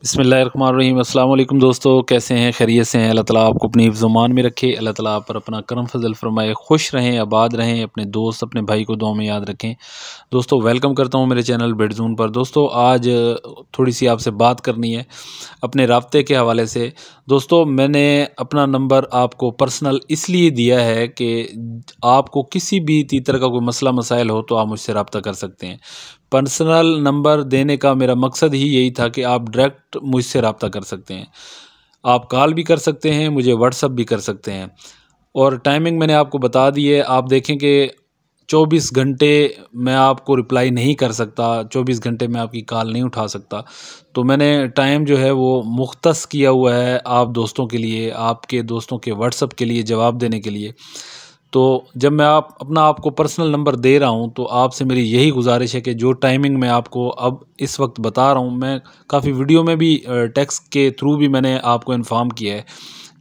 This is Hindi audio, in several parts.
बिस्मिल्लाहिर्रहमानिर्रहीम। अस्सलाम वालेकुम दोस्तों, कैसे हैं? खैरियत से हैं? अल्लाह ताला आपको अपनी हिफ्ज़-ओ-मान में रखे। अल्लाह ताला आप पर अपना करम फजल फरमाए, खुश रहें, आबाद रहें। अपने दोस्त, अपने भाई को दुआ में याद रखें। दोस्तों, वेलकम करता हूं मेरे चैनल बेडज़ोन पर। दोस्तों, आज थोड़ी सी आपसे बात करनी है अपने राब्ते के हवाले से। दोस्तों, मैंने अपना नंबर आपको पर्सनल इसलिए दिया है कि आपको किसी भी तरह का कोई मसला मसाइल हो तो आप मुझसे रब्ता कर सकते हैं। पर्सनल नंबर देने का मेरा मकसद ही यही था कि आप डायरेक्ट मुझसे रब्ता कर सकते हैं। आप कॉल भी कर सकते हैं, मुझे व्हाट्सअप भी कर सकते हैं। और टाइमिंग मैंने आपको बता दी है। आप देखें कि 24 घंटे मैं आपको रिप्लाई नहीं कर सकता, 24 घंटे मैं आपकी कॉल नहीं उठा सकता। तो मैंने टाइम जो है वो मुख्तस किया हुआ है आप दोस्तों के लिए, आपके दोस्तों के व्हाट्सअप के लिए जवाब देने के लिए। तो जब मैं आपको पर्सनल नंबर दे रहा हूं तो आपसे मेरी यही गुजारिश है कि जो टाइमिंग मैं आपको अब इस वक्त बता रहा हूं, मैं काफ़ी वीडियो में भी टेक्स्ट के थ्रू भी मैंने आपको इन्फॉर्म किया है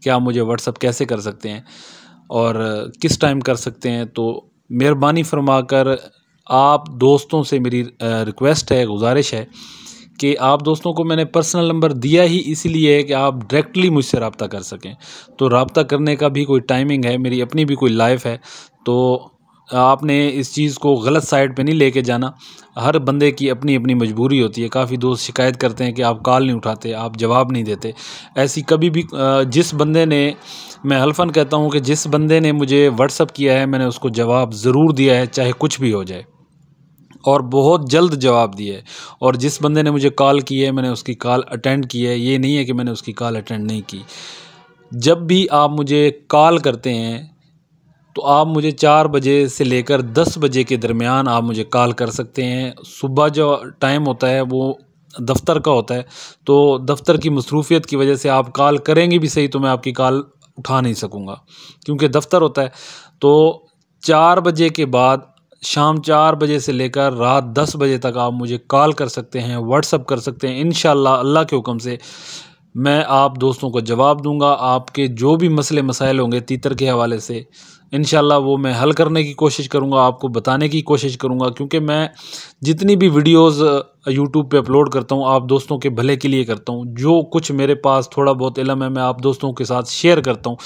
कि आप मुझे व्हाट्सअप कैसे कर सकते हैं और किस टाइम कर सकते हैं। तो मेहरबानी फरमाकर आप दोस्तों से मेरी रिक्वेस्ट है, गुजारिश है कि आप दोस्तों को मैंने पर्सनल नंबर दिया ही इसलिए है कि आप डायरेक्टली मुझसे रब्ता कर सकें। तो रब्ता करने का भी कोई टाइमिंग है, मेरी अपनी भी कोई लाइफ है। तो आपने इस चीज़ को गलत साइड पे नहीं लेके जाना। हर बंदे की अपनी अपनी मजबूरी होती है। काफ़ी दोस्त शिकायत करते हैं कि आप कॉल नहीं उठाते, आप जवाब नहीं देते। ऐसी कभी भी जिस बंदे ने, मैं हल्फन कहता हूँ कि जिस बंदे ने मुझे व्हाट्सअप किया है मैंने उसको जवाब ज़रूर दिया है, चाहे कुछ भी हो जाए, और बहुत जल्द जवाब दिया है। और जिस बंदे ने मुझे कॉल की है मैंने उसकी कॉल अटेंड की है, ये नहीं है कि मैंने उसकी कॉल अटेंड नहीं की। जब भी आप मुझे कॉल करते हैं तो आप मुझे 4 बजे से लेकर 10 बजे के दरमियान आप मुझे कॉल कर सकते हैं। सुबह जो टाइम होता है वो दफ्तर का होता है, तो दफ्तर की मसरूफियत की वजह से आप कॉल करेंगे भी सही तो मैं आपकी कॉल उठा नहीं सकूँगा क्योंकि दफ्तर होता है। तो 4 बजे के बाद, शाम 4 बजे से लेकर रात 10 बजे तक आप मुझे कॉल कर सकते हैं, व्हाट्सअप कर सकते हैं। इंशाअल्लाह अल्लाह के हुक्म से मैं आप दोस्तों को जवाब दूंगा। आपके जो भी मसले मसाइल होंगे तीतर के हवाले से, इंशाअल्लाह वो मैं हल करने की कोशिश करूंगा, आपको बताने की कोशिश करूंगा। क्योंकि मैं जितनी भी वीडियोस यूट्यूब पे अपलोड करता हूं आप दोस्तों के भले के लिए करता हूं। जो कुछ मेरे पास थोड़ा बहुत इल्म है मैं आप दोस्तों के साथ शेयर करता हूं।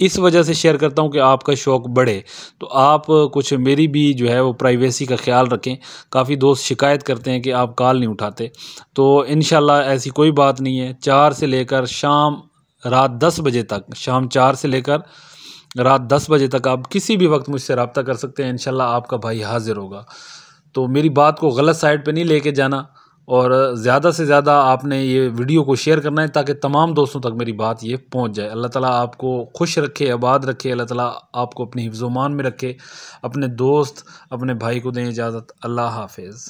इस वजह से शेयर करता हूं कि आपका शौक़ बढ़े। तो आप कुछ मेरी भी जो है वो प्राइवेसी का ख्याल रखें। काफ़ी दोस्त शिकायत करते हैं कि आप कॉल नहीं उठाते, तो इंशाअल्लाह ऐसी कोई बात नहीं है। 4 से लेकर शाम रात 10 बजे तक, शाम 4 से लेकर रात 10 बजे तक आप किसी भी वक्त मुझसे रब्ता कर सकते हैं। इंशाल्लाह आपका भाई हाज़िर होगा। तो मेरी बात को गलत साइड पे नहीं लेके जाना और ज़्यादा से ज़्यादा आपने ये वीडियो को शेयर करना है ताकि तमाम दोस्तों तक मेरी बात ये पहुंच जाए। अल्लाह ताला आपको खुश रखे, आबाद रखे। अल्लाह ताला आपको अपनी हिफ्ज़-ओ-मान में रखे। अपने दोस्त, अपने भाई को दें इजाज़त। अल्लाह हाफ़िज़।